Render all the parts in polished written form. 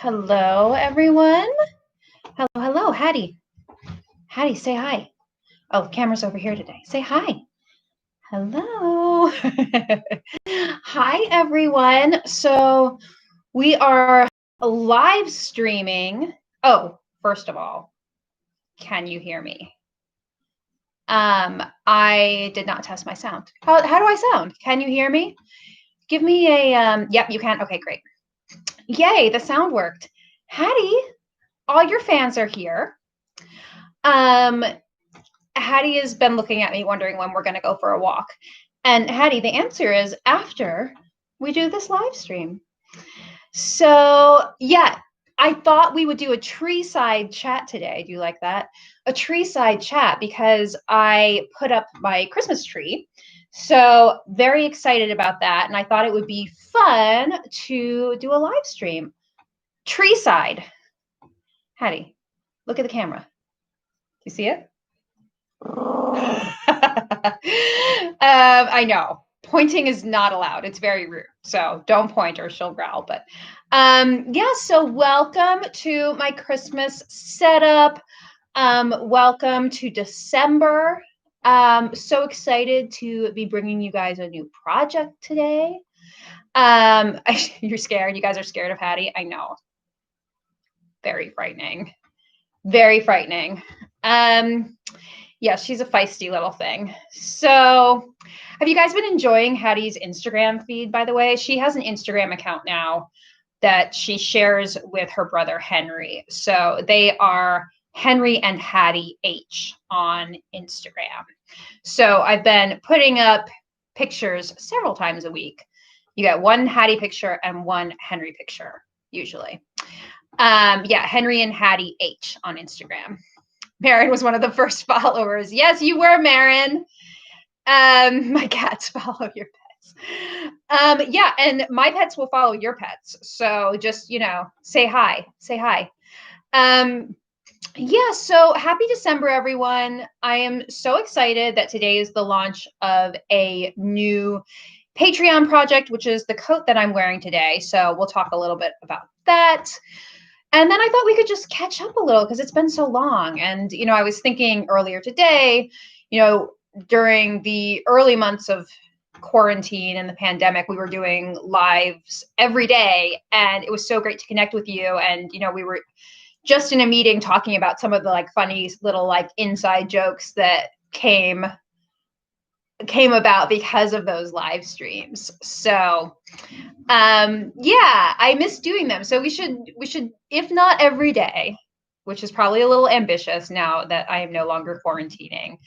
Hello, everyone. Hello, Hattie. Hattie, say hi. Oh, the camera's over here today. Say hi. Hello. Hi, everyone. So we are live streaming. Oh, first of all, can you hear me? I did not test my sound. How do I sound? Can you hear me? Give me a, yep, you can. Okay, great. Yay, the sound worked. Hattie, all your fans are here. Hattie has been looking at me wondering when we're going to go for a walk. And Hattie, the answer is after we do this live stream. So yeah, I thought we would do a tree-side chat today. Do you like that? A tree-side chat because I put up my Christmas tree. So very excited about that. And I thought it would be fun to do a live stream. Tree-side. Hattie, look at the camera. You see it? I know pointing is not allowed. It's very rude. So don't point or she'll growl. But yeah, so welcome to my Christmas setup. Welcome to December. So excited to be bringing you guys a new project today. You're scared. You guys are scared of Hattie. I know. Very frightening. Very frightening. Yeah, she's a feisty little thing. So have you guys been enjoying Hattie's Instagram feed, by the way? She has an Instagram account now that she shares with her brother, Henry. So they are Henry and Hattie H on Instagram. So I've been putting up pictures several times a week. You get one Hattie picture and one Henry picture, usually. Yeah, Henry and Hattie H on Instagram. Marin was one of the first followers. Yes, you were, Marin. My cats follow your pets. Yeah, and my pets will follow your pets. So just, say hi. Say hi. Yeah, so happy December, everyone. I am so excited that today is the launch of a new Patreon project, which is the coat that I'm wearing today. So we'll talk a little bit about that. And then I thought we could just catch up a little because it's been so long. And, I was thinking earlier today, during the early months of quarantine and the pandemic, we were doing lives every day. And it was so great to connect with you. And, we were just in a meeting talking about some of the funny little inside jokes that came about because of those live streams. So yeah, I miss doing them. So we should, if not every day, which is probably a little ambitious now that I am no longer quarantining,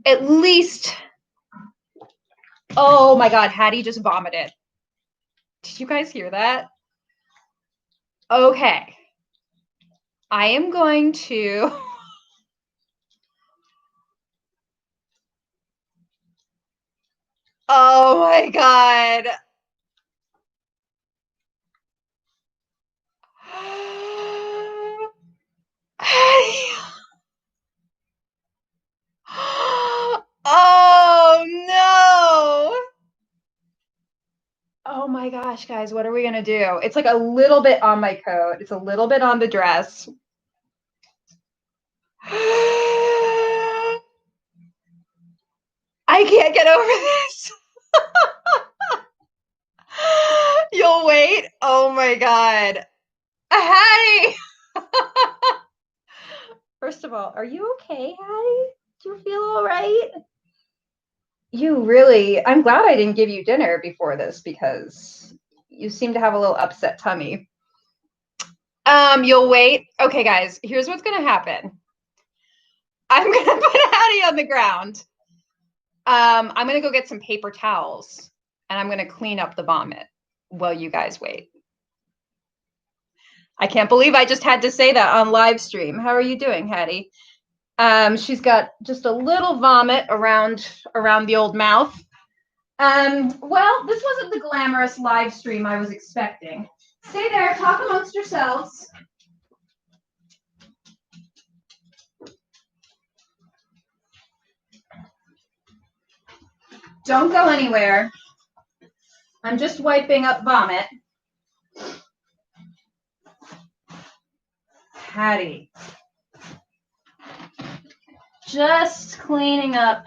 at least, oh my God, Hattie just vomited. Did you guys hear that? Okay. I am going to, oh my God. Oh no. Oh my gosh, guys, what are we gonna do? It's a little bit on my coat. It's a little bit on the dress. I can't get over this. You'll wait. Oh my God. Hattie. First of all, are you okay, Hattie? Do you feel all right? I'm glad I didn't give you dinner before this because you seem to have a little upset tummy. You'll wait. Okay, guys, here's what's gonna happen. I'm gonna put Hattie on the ground. I'm gonna go get some paper towels and I'm gonna clean up the vomit while you guys wait. I can't believe I just had to say that on live stream. How are you doing, Hattie? She's got just a little vomit around the old mouth. Well, this wasn't the glamorous live stream I was expecting. Stay there, talk amongst yourselves. Don't go anywhere. I'm just wiping up vomit. Hattie. Just cleaning up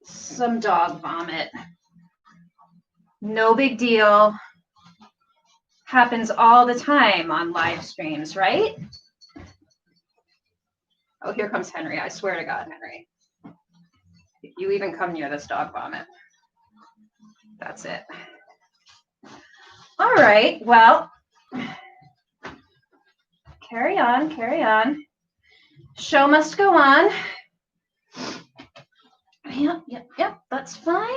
some dog vomit. No big deal. Happens all the time on live streams, right? Oh, here comes Henry. I swear to God, Henry. If you even come near this dog vomit, that's it. All right, well, carry on, carry on. Show must go on. Yep, that's fine.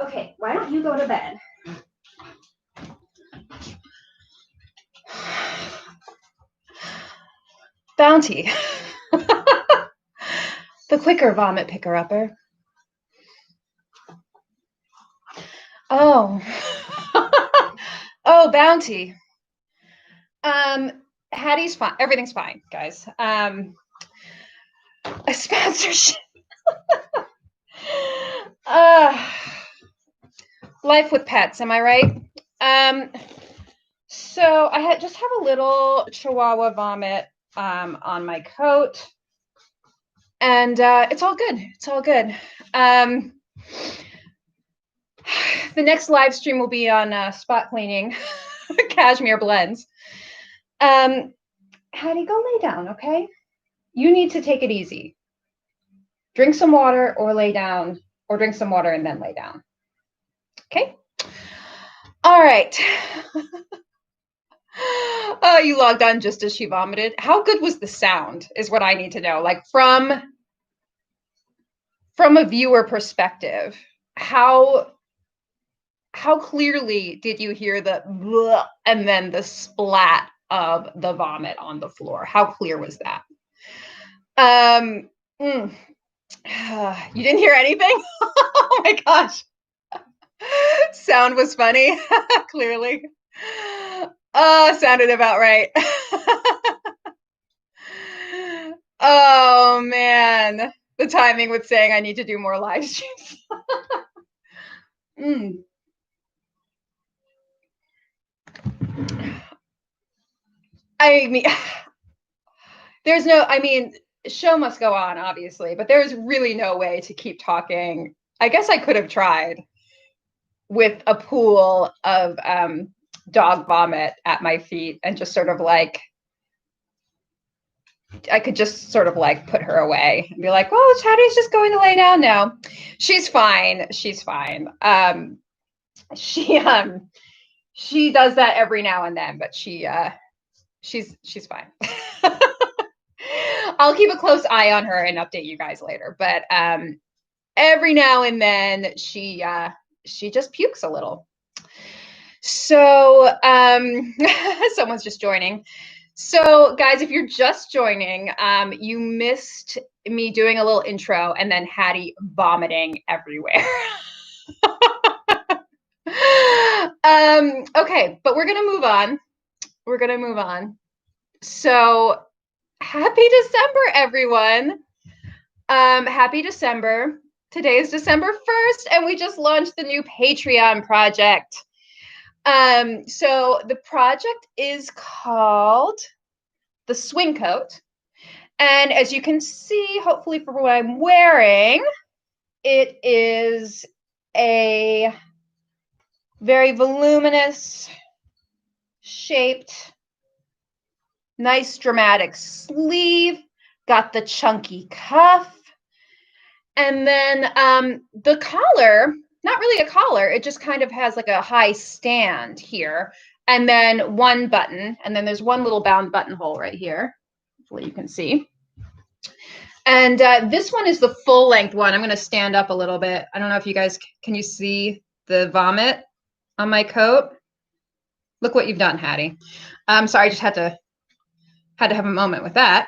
Okay, why don't you go to bed? Bounty. The quicker vomit picker-upper. Oh. Oh, Bounty. Hattie's fine. Everything's fine, guys. A sponsorship. Life with pets, am I right? So I just have a little Chihuahua vomit on my coat, and it's all good. It's all good. The next live stream will be on spot cleaning, cashmere blends. Hattie, go lay down, okay? You need to take it easy. Drink some water or lay down, or drink some water and then lay down. Okay? All right. Oh, you logged on just as she vomited. How good was the sound is what I need to know. Like from a viewer perspective, how clearly did you hear the bleh and then the splat of the vomit on the floor? How clear was that? You didn't hear anything? Oh my gosh. Sound was funny. Clearly. Sounded about right. Oh man. The timing with saying I need to do more live streams. I mean, show must go on, obviously, but there's really no way to keep talking. I guess I could have tried with a pool of dog vomit at my feet and just sort of like, I could just sort of like put her away and be like, well, Hattie's just going to lay down now. She's fine. She's fine. She does that every now and then, but she's fine. I'll keep a close eye on her and update you guys later. But every now and then she just pukes a little. So someone's just joining. So guys, if you're just joining, you missed me doing a little intro and then Hattie vomiting everywhere. Okay, but we're gonna move on. We're gonna move on. So happy December, everyone. Happy December. Today is December 1st, and we just launched the new Patreon project. So the project is called the Swing Coat. And as you can see, hopefully for what I'm wearing, it is a very voluminous shaped, nice dramatic sleeve, got the chunky cuff. And then the collar, not really a collar, it just kind of has like a high stand here. And then one button, and then there's one little bound buttonhole right here. Hopefully you can see. And this one is the full length one. I'm going to stand up a little bit. I don't know if you guys, can you see the vomit on my coat? Look what you've done, Hattie. I'm sorry, I just had to have a moment with that.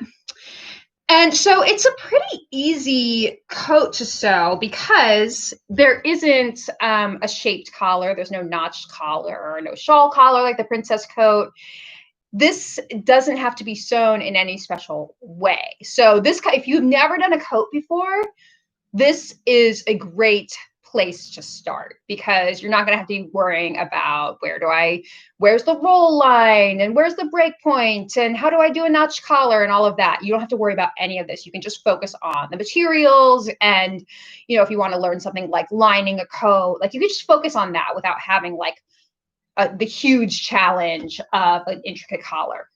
And so it's a pretty easy coat to sew because there isn't a shaped collar. There's no notched collar or no shawl collar like the princess coat. This doesn't have to be sewn in any special way. So this, if you've never done a coat before, this is a great place to start because you're not going to have to be worrying about where's the roll line and where's the break point and how do I do a notch collar and all of that. You don't have to worry about any of this. You can just focus on the materials and, you know, if you want to learn something like lining a coat, like you can just focus on that without having like the huge challenge of an intricate collar.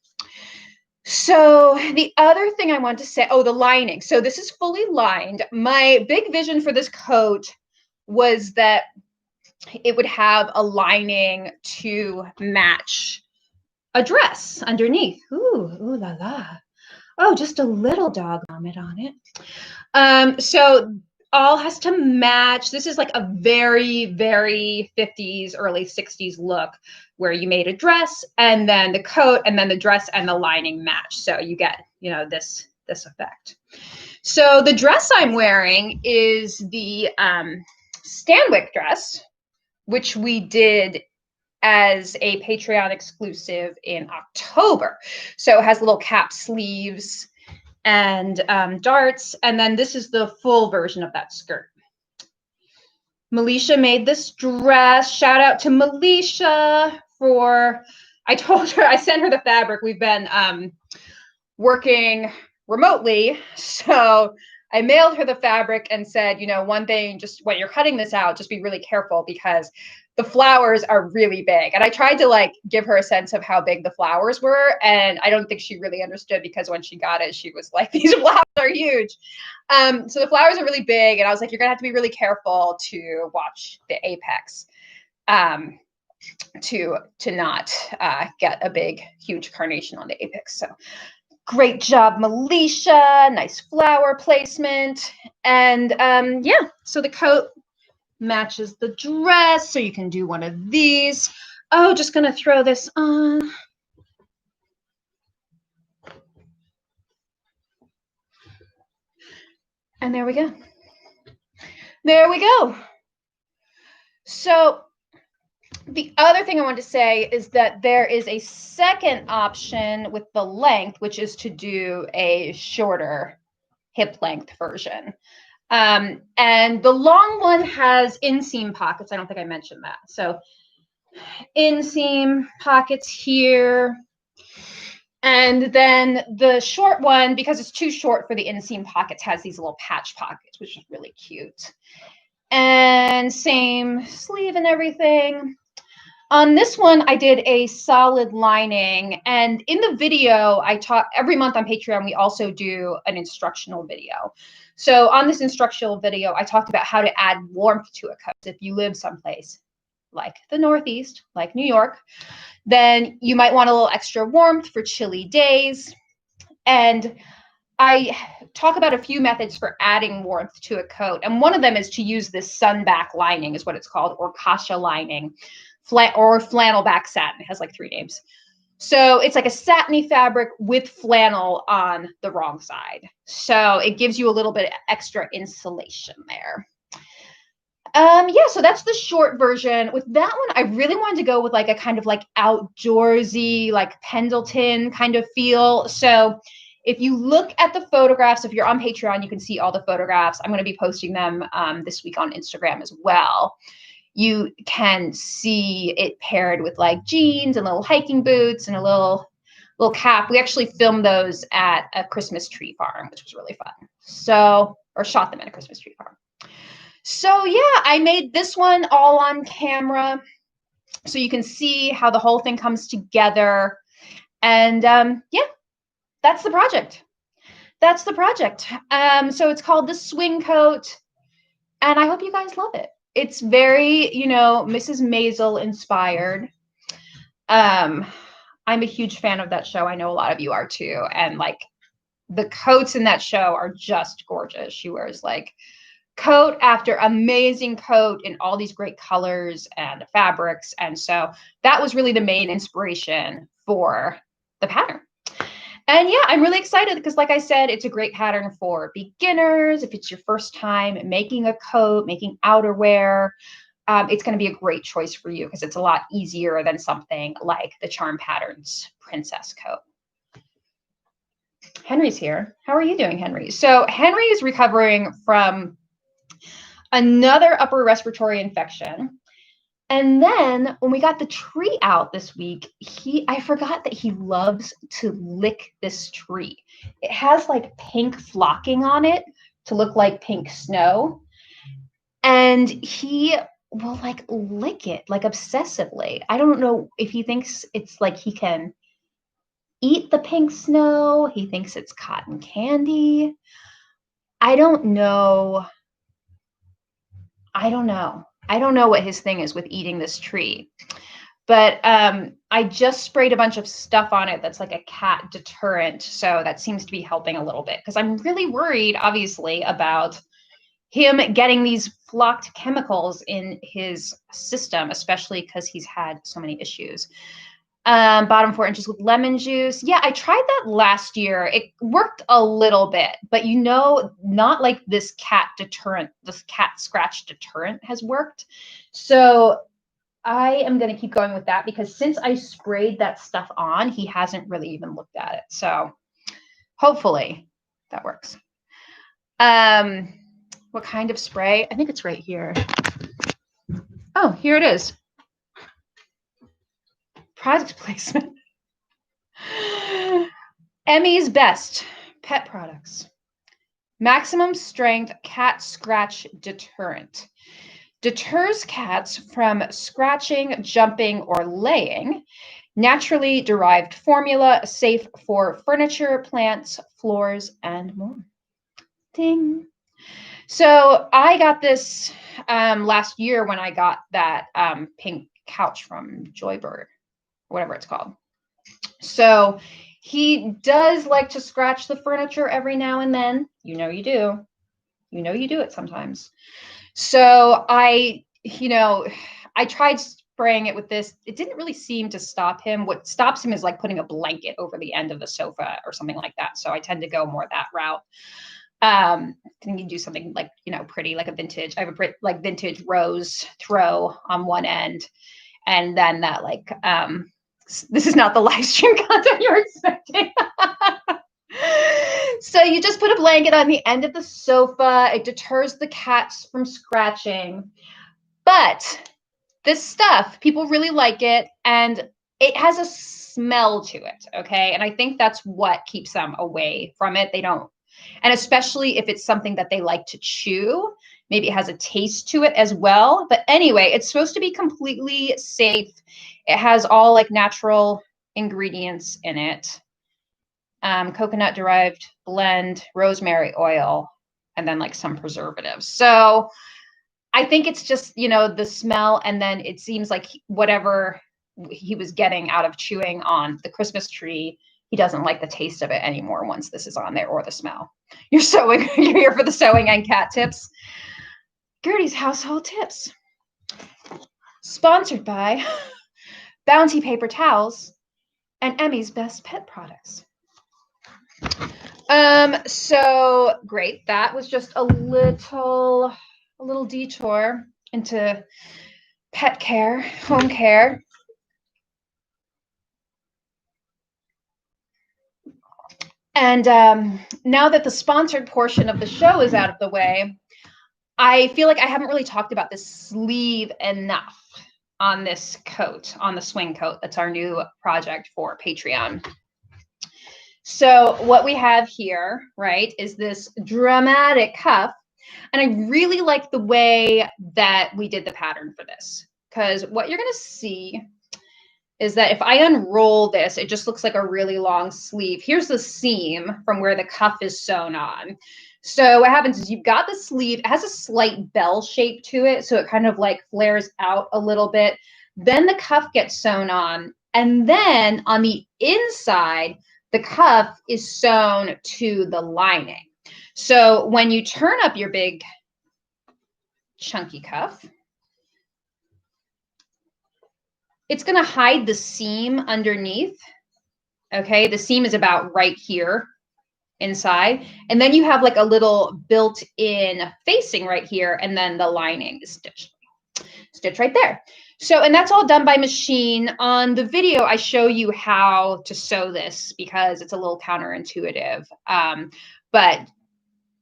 So the other thing I want to say, the lining. So this is fully lined. My big vision for this coat was that it would have a lining to match a dress underneath. Ooh la la. Oh, just a little dog vomit on it. So all has to match. This is like a very, very 50s, early 60s look where you made a dress and then the coat and then the dress and the lining match. So you get, you know, this effect. So the dress I'm wearing is the Stanwyck dress, which we did as a Patreon exclusive in October. So it has little cap sleeves and darts. And then this is the full version of that skirt. Melisha made this dress. Shout out to Melisha I told her, I sent her the fabric. We've been working remotely. So I mailed her the fabric and said, you know, one thing, just when you're cutting this out, just be really careful because the flowers are really big. And I tried to like give her a sense of how big the flowers were. And I don't think she really understood because when she got it, she was like, these flowers are huge. So the flowers are really big. And I was like, you're gonna have to be really careful to watch the apex to not get a big, huge carnation on the apex. So great job, Melisha. Nice flower placement. And yeah, so the coat matches the dress. So you can do one of these. Oh, just going to throw this on. And there we go. There we go. So the other thing I want to say is that there is a second option with the length, which is to do a shorter hip length version. And the long one has inseam pockets. I don't think I mentioned that. So inseam pockets here. And then the short one, because it's too short for the inseam pockets, has these little patch pockets, which is really cute. And same sleeve and everything. On this one, I did a solid lining. And in the video, I taught every month on Patreon, we also do an instructional video. So on this instructional video, I talked about how to add warmth to a coat. If you live someplace like the Northeast, like New York, then you might want a little extra warmth for chilly days. And I talk about a few methods for adding warmth to a coat. And one of them is to use this sunback lining is what it's called, or kasha lining, or flannel back satin. It has like 3 names. So it's like a satiny fabric with flannel on the wrong side. So it gives you a little bit of extra insulation there. Yeah, so that's the short version. With that one, I really wanted to go with like a kind of like outdoorsy, like Pendleton kind of feel. So if you look at the photographs, if you're on Patreon, you can see all the photographs. I'm going to be posting them this week on Instagram as well. You can see it paired with like jeans and little hiking boots and a little cap. We actually filmed those at a Christmas tree farm, which was really fun. So, or shot them at a Christmas tree farm. So yeah, I made this one all on camera so you can see how the whole thing comes together. And yeah, that's the project. That's the project. So it's called the Swing Coat, and I hope you guys love it. It's very, you know, Mrs. Maisel inspired. I'm a huge fan of that show. I know a lot of you are too. And like the coats in that show are just gorgeous. She wears like coat after amazing coat in all these great colors and fabrics. And so that was really the main inspiration for the pattern. And yeah, I'm really excited because like I said, it's a great pattern for beginners. If it's your first time making a coat, making outerwear, it's going to be a great choice for you because it's a lot easier than something like the Charm Patterns Princess Coat. Henry's here. How are you doing, Henry? So Henry is recovering from Another upper respiratory infection. And then when we got the tree out this week, I forgot that he loves to lick this tree. It has like pink flocking on it to look like pink snow. And he will like lick it like obsessively. I don't know if he thinks it's like he can eat the pink snow. He thinks it's cotton candy. I don't know. I don't know what his thing is with eating this tree. But I just sprayed a bunch of stuff on it that's like a cat deterrent. So that seems to be helping a little bit because I'm really worried, obviously, about him getting these flocked chemicals in his system, especially because he's had so many issues. Bottom 4 inches with lemon juice. Yeah, I tried that last year. It worked a little bit, but not like this cat scratch deterrent has worked. So I am going to keep going with that because since I sprayed that stuff on, he hasn't really even looked at it. So hopefully that works. What kind of spray? I think it's right here. Oh, here it is. Product placement. Emmy's Best Pet Products. Maximum strength cat scratch deterrent. Deters cats from scratching, jumping, or laying. Naturally derived formula, safe for furniture, plants, floors, and more. Ding. So I got this last year when I got that pink couch from Joybird, whatever it's called. So he does like to scratch the furniture every now and then. You know you do. You know you do it sometimes. So I tried spraying it with this. It didn't really seem to stop him. What stops him is like putting a blanket over the end of the sofa or something like that. So I tend to go more that route. Can you do something like, pretty, like a vintage? I have a vintage rose throw on one end, and then that this is not the live stream content you're expecting. So you just put a blanket on the end of the sofa. It deters the cats from scratching. But this stuff, people really like it, and it has a smell to it, okay? And I think that's what keeps them away from it. They don't, and especially if it's something that they like to chew, maybe it has a taste to it as well. But anyway, it's supposed to be completely safe. It has all like natural ingredients in it. Coconut derived blend, rosemary oil, and then like some preservatives. So I think it's just, the smell, and then it seems like whatever he was getting out of chewing on the Christmas tree, he doesn't like the taste of it anymore once this is on there, or the smell. You're here for the sewing and cat tips. Gertie's Household Tips. Sponsored by Bounty Paper Towels and Emmy's Best Pet Products. So great. That was just a little detour into pet care, home care. And now that the sponsored portion of the show is out of the way, I feel like I haven't really talked about this sleeve enough on this coat, on the swing coat. That's our new project for Patreon. So what we have here, right, is this dramatic cuff. And I really like the way that we did the pattern for this, because what you're going to see is that if I unroll this, it just looks like a really long sleeve. Here's the seam from where the cuff is sewn on. So what happens is you've got the sleeve, it has a slight bell shape to it, so it kind of like flares out a little bit. Then the cuff gets sewn on, and then on the inside, the cuff is sewn to the lining. So when you turn up your big chunky cuff, it's going to hide the seam underneath. Okay, the seam is about right here inside. And then you have like a little built-in facing right here, and then the lining is stitched right there. So, and that's all done by machine. On the video, I show you how to sew this because it's a little counterintuitive. But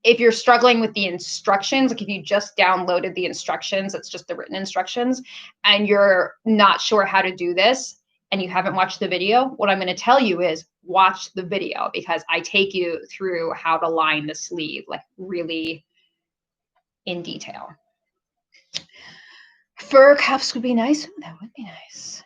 if you're struggling with the instructions, like if you just downloaded the instructions, it's just the written instructions, and you're not sure how to do this and you haven't watched the video, what I'm going to tell you is watch the video, because I take you through how to line the sleeve, like really in detail. Fur cuffs would be nice. Ooh, that would be nice.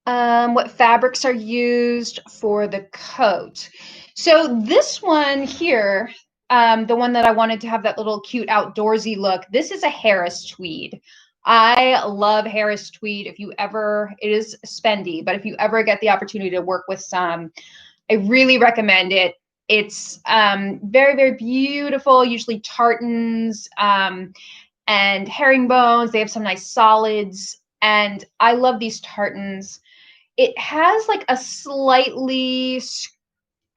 What fabrics are used for the coat? So this one here, the one that I wanted to have that little cute outdoorsy look, this is a Harris tweed. I love Harris tweed. If you ever, it is spendy, but if you ever get the opportunity to work with some, I really recommend it. It's very, very beautiful, usually tartans and herringbones. They have some nice solids, and I love these tartans. It has like a slightly,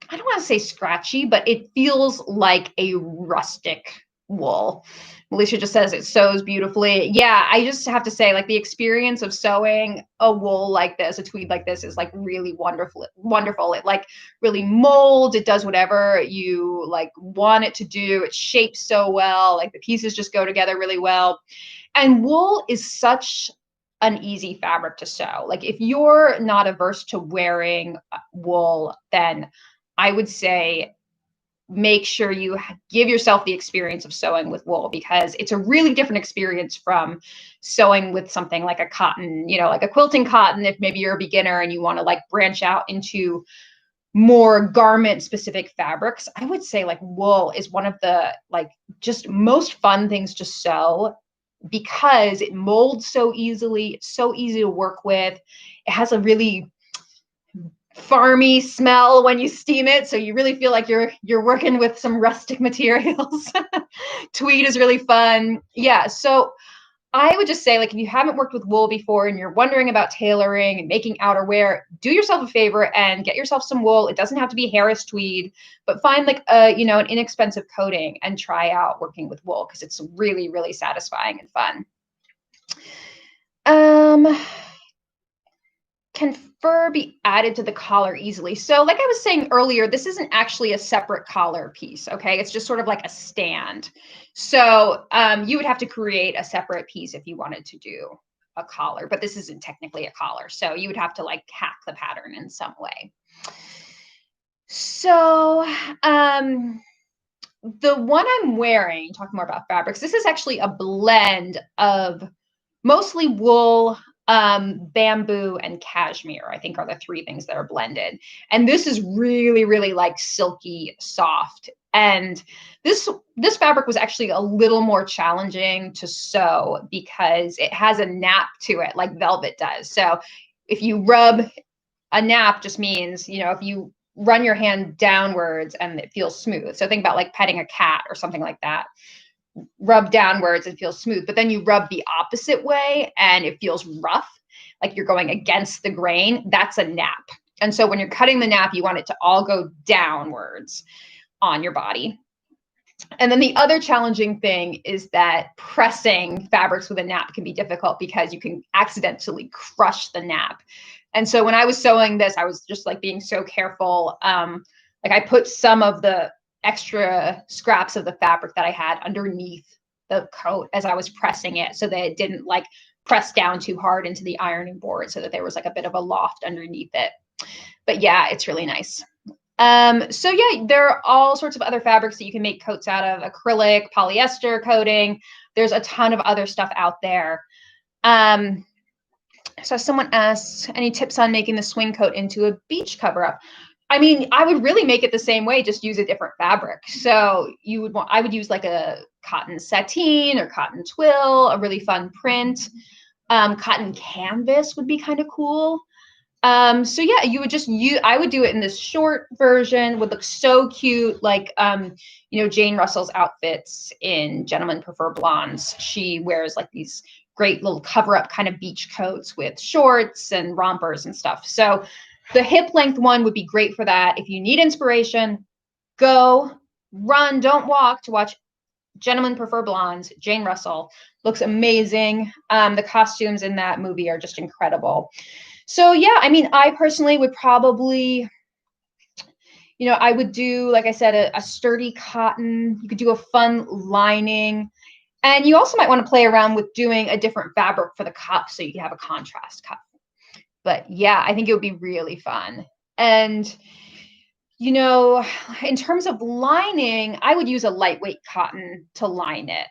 I don't want to say scratchy, but it feels like a rustic wool. Alicia just says it sews beautifully. Yeah, I just have to say, like, the experience of sewing a wool like this, a tweed like this, is like really wonderful. Wonderful. It like really molds. It does whatever you like want it to do. It shapes so well. Like the pieces just go together really well. And wool is such an easy fabric to sew. Like if you're not averse to wearing wool, then I would say make sure you give yourself the experience of sewing with wool, because it's a really different experience from sewing with something like a cotton, you know, like a quilting cotton. If maybe you're a beginner and you want to like branch out into more garment specific fabrics, I would say like wool is one of the like just most fun things to sew, because it molds so easily. It's so easy to work with. It has a really farmy smell when you steam it, so you really feel like you're working with some rustic materials. Tweed is really fun. Yeah, so I would just say, like, if you haven't worked with wool before and you're wondering about tailoring and making outerwear, do yourself a favor and get yourself some wool. It doesn't have to be Harris tweed, but find like a, you know, an inexpensive coating and try out working with wool, because it's really, really satisfying and fun. Can fur be added to the collar easily? So like I was saying earlier, this isn't actually a separate collar piece, okay? It's just sort of like a stand. So you would have to create a separate piece if you wanted to do a collar, but this isn't technically a collar. So you would have to like hack the pattern in some way. So the one I'm wearing, talking more about fabrics, this is actually a blend of mostly wool, bamboo, and cashmere, I think, are the three things that are blended. And this is really, really like silky soft. And this fabric was actually a little more challenging to sew because it has a nap to it, like velvet does. So if you rub, a nap just means, you know, if you run your hand downwards and it feels smooth. So think about like petting a cat or something like that. Rub downwards and feels smooth, but then you rub the opposite way and it feels rough, like you're going against the grain. That's a nap. And so when you're cutting the nap, you want it to all go downwards on your body. And then the other challenging thing is that pressing fabrics with a nap can be difficult because you can accidentally crush the nap. And so when I was sewing this, I was just like being so careful. Like I put some of the extra scraps of the fabric that I had underneath the coat as I was pressing it, so that it didn't like press down too hard into the ironing board, so that there was like a bit of a loft underneath it. But yeah, it's really nice. So yeah, there are all sorts of other fabrics that you can make coats out of: acrylic, polyester coating. There's a ton of other stuff out there. So someone asks, any tips on making the swing coat into a beach cover-up? I mean, I would really make it the same way, just use a different fabric. So you would want, I would use like a cotton sateen or cotton twill, a really fun print. Cotton canvas would be kind of cool. So yeah, you would just use, I would do it in this short version, would look so cute, like you know, Jane Russell's outfits in Gentlemen Prefer Blondes. She wears like these great little cover-up kind of beach coats with shorts and rompers and stuff. So the hip length one would be great for that. If you need inspiration, go run, don't walk, to watch Gentlemen Prefer Blondes. Jane Russell looks amazing. The costumes in that movie are just incredible. So yeah, I mean, I personally would probably, I would do, like I said, a sturdy cotton. You could do a fun lining. And you also might want to play around with doing a different fabric for the cup so you can have a contrast cup. But yeah, I think it would be really fun. And, in terms of lining, I would use a lightweight cotton to line it.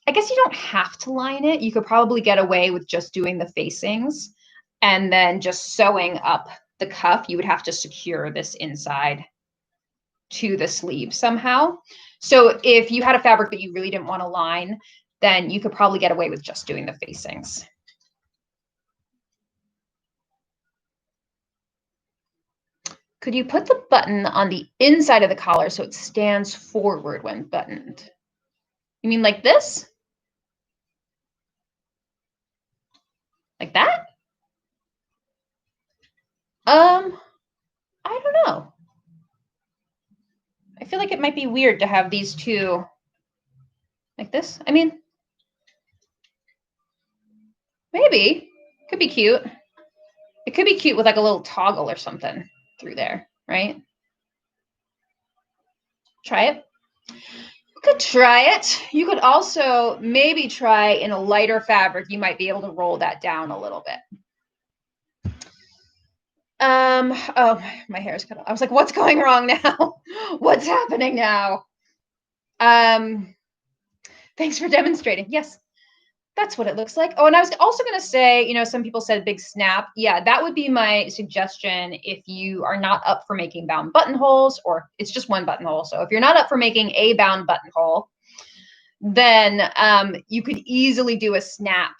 I guess you don't have to line it. You could probably get away with just doing the facings and then just sewing up the cuff. You would have to secure this inside to the sleeve somehow. So if you had a fabric that you really didn't want to line, then you could probably get away with just doing the facings. Could you put the button on the inside of the collar so it stands forward when buttoned? You mean like this? Like that? I don't know. I feel like it might be weird to have these two like this. I mean, maybe. Could be cute. It could be cute with like a little toggle or something through there, right? Try it. You could try it. You could also maybe try in a lighter fabric. You might be able to roll that down a little bit. Oh, my hair is cut off. I was like, what's going wrong now? What's happening now? Thanks for demonstrating. Yes, that's what it looks like. Oh, and I was also going to say, some people said big snap. Yeah, that would be my suggestion if you are not up for making bound buttonholes, or it's just one buttonhole. So if you're not up for making a bound buttonhole, then you could easily do a snap.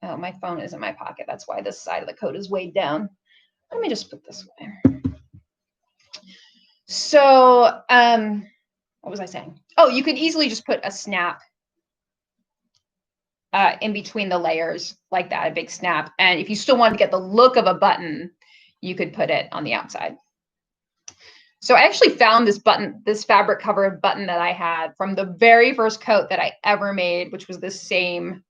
Oh, my phone is in my pocket. That's why this side of the coat is weighed down. Let me just put this away. So, what was I saying? Oh, you could easily just put a snap in between the layers like that, a big snap. And if you still want to get the look of a button, you could put it on the outside. So I actually found this fabric covered button that I had from the very first coat that I ever made, which was the same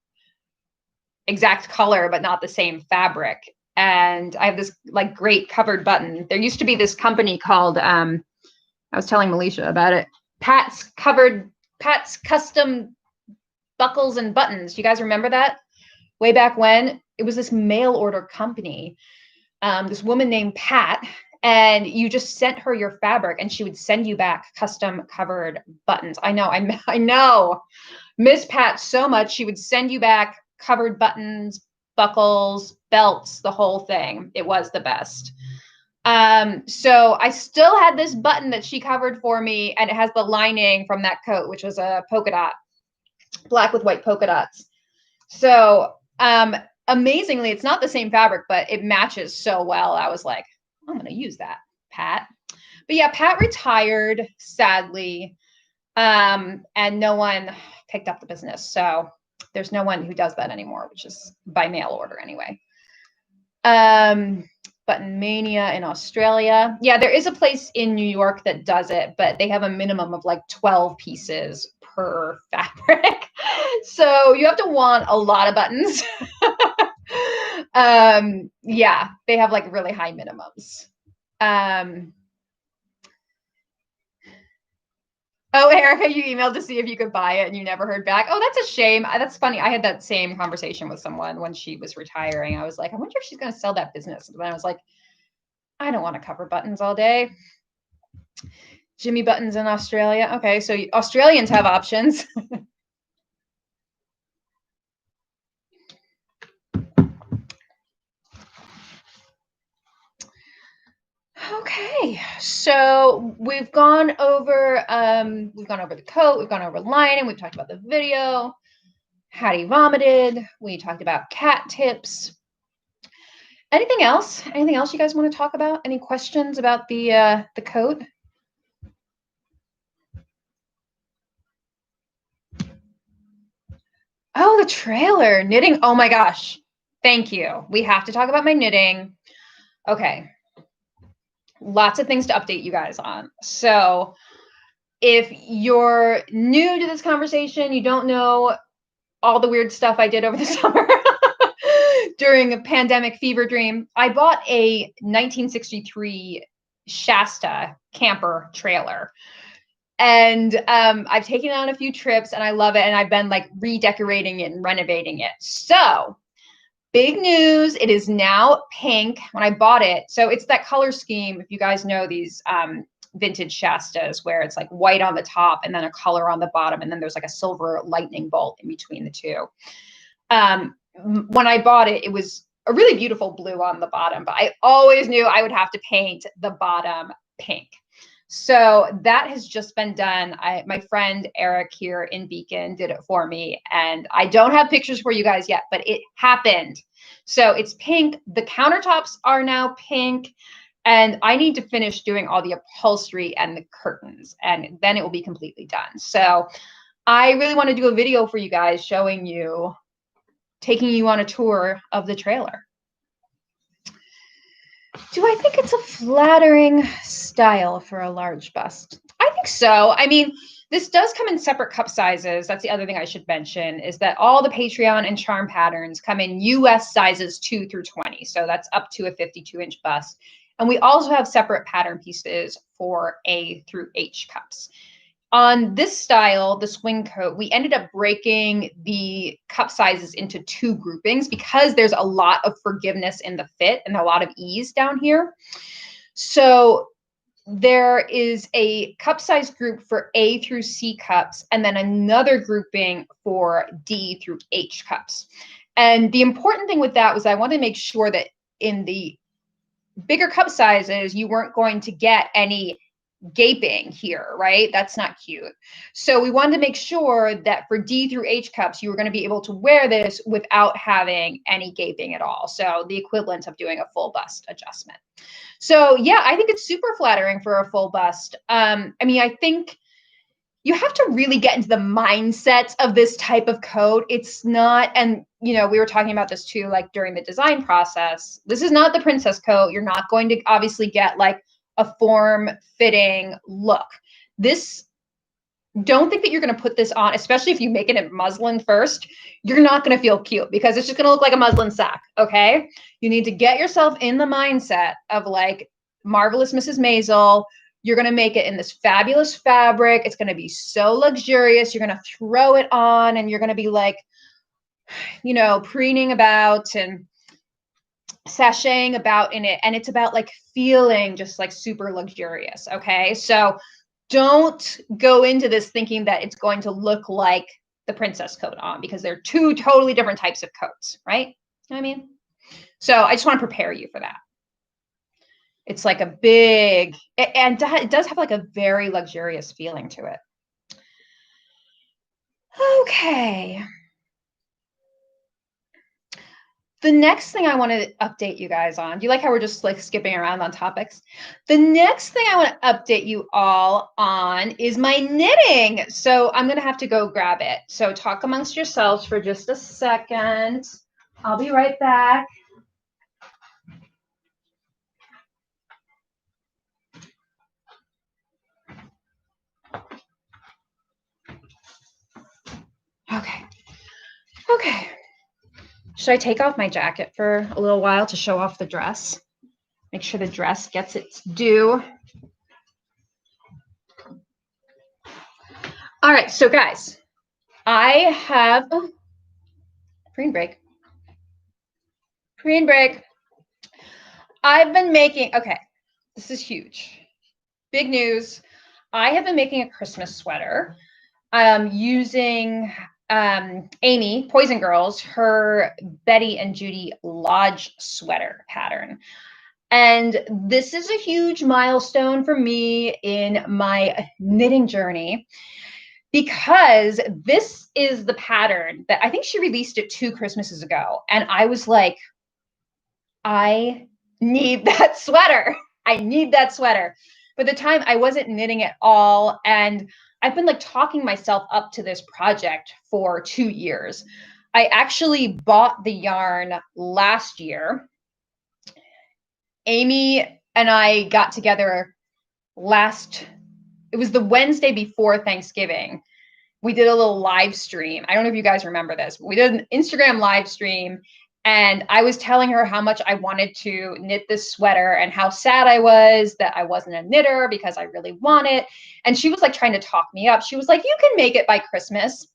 exact color, but not the same fabric. And I have this like great covered button. There used to be this company called, I was telling Melisha about it, Pat's Custom Buckles and Buttons. You guys remember that? Way back when? It was this mail order company. This woman named Pat, and you just sent her your fabric and she would send you back custom covered buttons. I know. Miss Pat so much. She would send you back covered buttons, buckles, belts, the whole thing. It was the best. So I still had this button that she covered for me, and it has the lining from that coat, which was a polka dot, black with white polka dots. So amazingly, it's not the same fabric, but it matches so well. I was like, I'm going to use that, Pat. But yeah, Pat retired, sadly, and no one picked up the business. So there's no one who does that anymore, which is by mail order anyway. Button Mania in Australia. Yeah, there is a place in New York that does it, but they have a minimum of like 12 pieces per fabric. So you have to want a lot of buttons. Yeah, they have like really high minimums. Oh, Erica, you emailed to see if you could buy it and you never heard back. Oh, that's a shame. That's funny. I had that same conversation with someone when she was retiring. I was like, I wonder if she's going to sell that business. And I was like, I don't want to cover buttons all day. Jimmy Buttons in Australia. Okay, so Australians have options. Okay, so we've gone over the coat, we've gone over lining, we've talked about the video, Hattie vomited, we talked about cat tips. Anything else? Anything else you guys want to talk about? Any questions about the coat? Oh, the trailer, knitting. Oh my gosh. Thank you. We have to talk about my knitting. Okay. Lots of things to update you guys on. So if you're new to this conversation, you don't know all the weird stuff I did over the summer during a pandemic fever dream, I bought a 1963 Shasta camper trailer. And I've taken it on a few trips and I love it. And I've been like redecorating it and renovating it. So big news, it is now pink when I bought it. So it's that color scheme. If you guys know these vintage Shastas where it's like white on the top and then a color on the bottom. And then there's like a silver lightning bolt in between the two. When I bought it, it was a really beautiful blue on the bottom, but I always knew I would have to paint the bottom pink. So that has just been done. My friend Eric here in Beacon did it for me, and I don't have pictures for you guys yet, but it happened. So it's pink. The countertops are now pink, and I need to finish doing all the upholstery and the curtains, and then it will be completely done. So I really want to do a video for you guys showing you, taking you on a tour of the trailer. Do I think it's a flattering style for a large bust? I think so. I mean, this does come in separate cup sizes. That's the other thing I should mention, is that all the Patreon and Charm patterns come in US sizes 2 through 20. So that's up to a 52-inch bust. And we also have separate pattern pieces for A through H cups. On this style, the swing coat, we ended up breaking the cup sizes into 2 groupings because there's a lot of forgiveness in the fit and a lot of ease down here. So there is a cup size group for A through C cups and then another grouping for D through H cups. And the important thing with that was I wanted to make sure that in the bigger cup sizes, you weren't going to get any gaping here, right? That's not cute. So we wanted to make sure that for D through H cups, you were going to be able to wear this without having any gaping at all. So the equivalent of doing a full bust adjustment. So yeah, I think it's super flattering for a full bust. I mean, I think you have to really get into the mindset of this type of coat. It's not, and you know, we were talking about this too, like during the design process. This is not the princess coat. You're not going to obviously get like a form-fitting look. This, don't think that you're going to put this on, especially if you make it in muslin first. You're not going to feel cute because it's just going to look like a muslin sack, okay? You need to get yourself in the mindset of like Marvelous Mrs. Maisel. You're going to make it in this fabulous fabric. It's going to be so luxurious. You're going to throw it on and you're going to be like, you know, preening about and sashaying about in it, and it's about like feeling just like super luxurious. Okay, so don't go into this thinking that it's going to look like the princess coat on, because they're 2 totally different types of coats, right? You know what I mean? So I just want to prepare you for that. It's like a big, and it does have like a very luxurious feeling to it. Okay. The next thing I want to update you guys on, do you like how we're just like skipping around on topics? The next thing I want to update you all on is my knitting. So I'm going to have to go grab it. So talk amongst yourselves for just a second. I'll be right back. Okay. Okay. Should I take off my jacket for a little while to show off the dress? Make sure the dress gets its due. All right, so guys, I have preen break. Preen break. I've been making, okay, this is huge. Big news. I have been making a Christmas sweater using Amy, Poison Girls, her Betty and Judy Lodge sweater pattern. And this is a huge milestone for me in my knitting journey, because this is the pattern that I think she released it 2 Christmases ago. And I was like, I need that sweater. I need that sweater. But at the time I wasn't knitting at all. And I've been like talking myself up to this project for 2 years. I actually bought the yarn last year. Amy and I got together it was the Wednesday before Thanksgiving. We did a little live stream. I don't know if you guys remember this, but we did an Instagram live stream And I was telling her how much I wanted to knit this sweater and how sad I was that I wasn't a knitter because I really want it. And she was like trying to talk me up. She was like, you can make it by Christmas.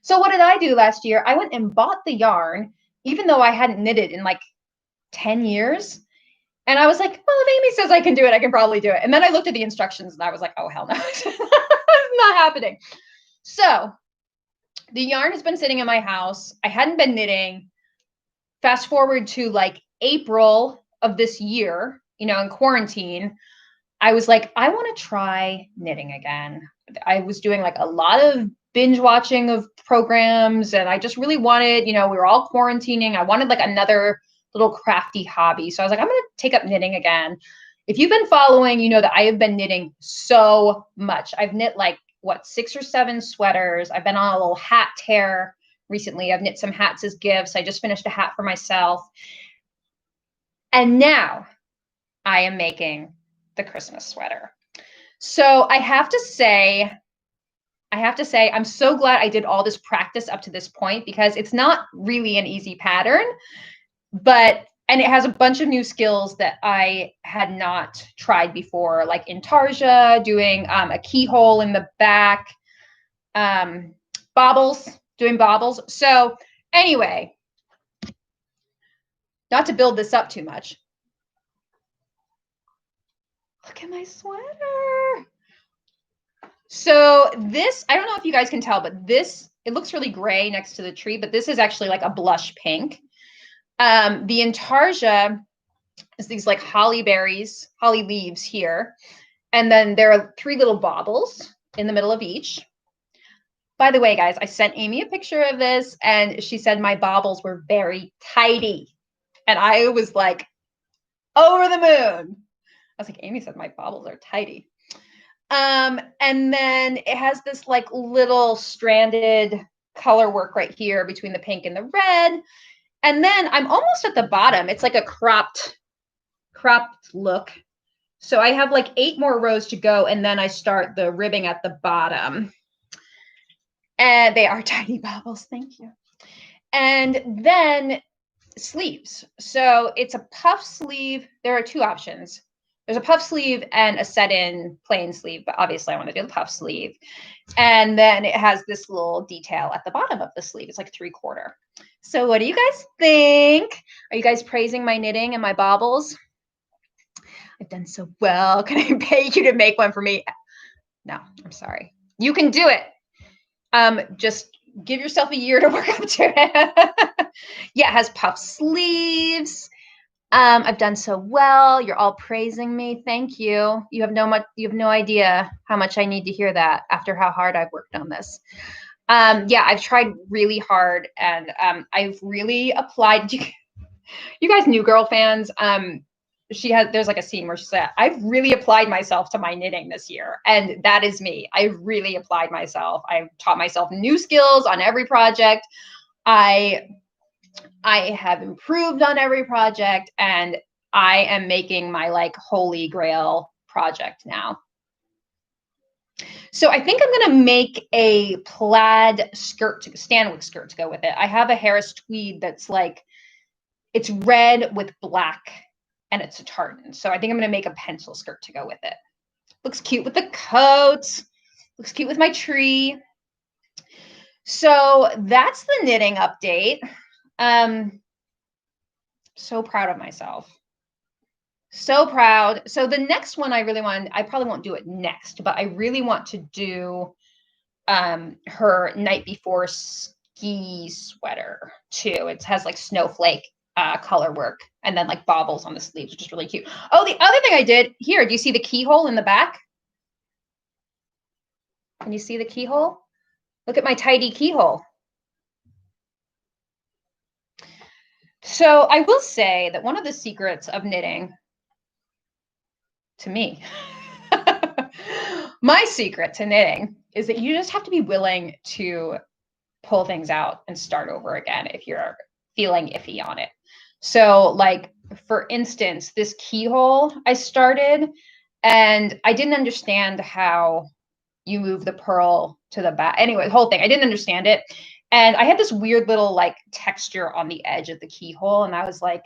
So what did I do last year? I went and bought the yarn, even though I hadn't knitted in like 10 years. And I was like, well, if Amy says I can do it, I can probably do it. And then I looked at the instructions and I was like, oh, hell no, it's not happening. So the yarn has been sitting in my house. I hadn't been knitting. Fast forward to like April of this year, in quarantine, I was like, I want to try knitting again. I was doing like a lot of binge watching of programs and I just really wanted, we were all quarantining. I wanted like another little crafty hobby. So I was like, I'm going to take up knitting again. If you've been following, you know that I have been knitting so much. I've knit like 6 or 7 sweaters. I've been on a little hat tear recently. I've knit some hats as gifts. I just finished a hat for myself. And now I am making the Christmas sweater. So I have to say, I'm so glad I did all this practice up to this point because it's not really an easy pattern, and it has a bunch of new skills that I had not tried before, like Intarsia, doing a keyhole in the back, doing bobbles. So anyway, not to build this up too much. Look at my sweater. So this, I don't know if you guys can tell, but it looks really gray next to the tree, but this is actually like a blush pink. The Intarsia is these like holly leaves here. And then there are 3 little baubles in the middle of each. By the way, guys, I sent Amy a picture of this and she said my baubles were very tidy. And I was like, over the moon. I was like, Amy said my baubles are tidy. And then it has this like little stranded color work right here between the pink and the red. And then I'm almost at the bottom. It's like a cropped look. So I have like 8 more rows to go. And then I start the ribbing at the bottom. And they are tiny baubles. Thank you. And then sleeves. So it's a puff sleeve. There are 2 options. There's a puff sleeve and a set-in plain sleeve, but obviously I want to do the puff sleeve. And then it has this little detail at the bottom of the sleeve. It's like 3/4. So what do you guys think? Are you guys praising my knitting and my baubles? I've done so well. Can I pay you to make one for me? No, I'm sorry. You can do it. Just give yourself a year to work up to it. Yeah, it has puff sleeves. I've done so well. You're all praising me. Thank you. You have no idea how much I need to hear that after how hard I've worked on this. Yeah, I've tried really hard and I've really applied. You guys, New Girl fans, there's like a scene where she said, I've really applied myself to my knitting this year. And that is me. I really applied myself. I've taught myself new skills on every project. I have improved on every project and I am making my like holy grail project now. So I think I'm going to make a plaid Stanwick skirt to go with it. I have a Harris tweed that's like, it's red with black and it's a tartan. So I think I'm going to make a pencil skirt to go with it. Looks cute with the coat. Looks cute with my tree. So that's the knitting update. So proud of myself. So proud. So the next one I probably won't do it next, but I really want to do her night before ski sweater too. It has like snowflake color work and then like baubles on the sleeves, which is really cute. Oh, the other thing I did here, do you see the keyhole in the back? Can you see the keyhole? Look at my tidy keyhole. So I will say that one of the secrets of knitting to me, my secret to knitting is that you just have to be willing to pull things out and start over again if you're feeling iffy on it. So like, for instance, this keyhole I started and I didn't understand how you move the purl to the back. Anyway, the whole thing, I didn't understand it. And I had this weird little like texture on the edge of the keyhole. And I was like,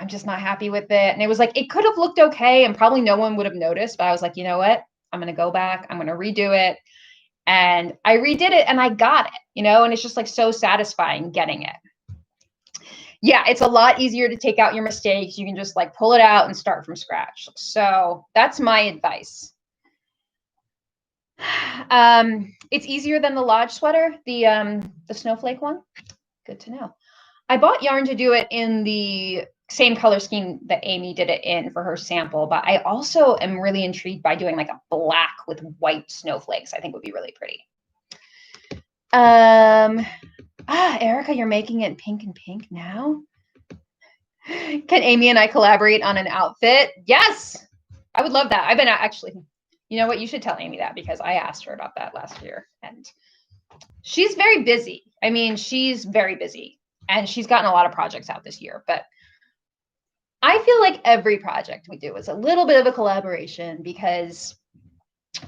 I'm just not happy with it. And it was like, it could have looked okay and probably no one would have noticed. But I was like, you know what? I'm going to go back. I'm going to redo it. And I redid it and I got it, and it's just like so satisfying getting it. Yeah, it's a lot easier to take out your mistakes. You can just like pull it out and start from scratch. So that's my advice. It's easier than the Lodge sweater, the snowflake one. Good to know. I bought yarn to do it in the same color scheme that Amy did it in for her sample, but I also am really intrigued by doing like a black with white snowflakes. I think would be really pretty. Erica, you're making it pink and pink now? Can Amy and I collaborate on an outfit? Yes, I would love that. I've been actually, you know what? You should tell Amy that because I asked her about that last year and she's very busy. I mean, she's very busy and she's gotten a lot of projects out this year, but I feel like every project we do is a little bit of a collaboration because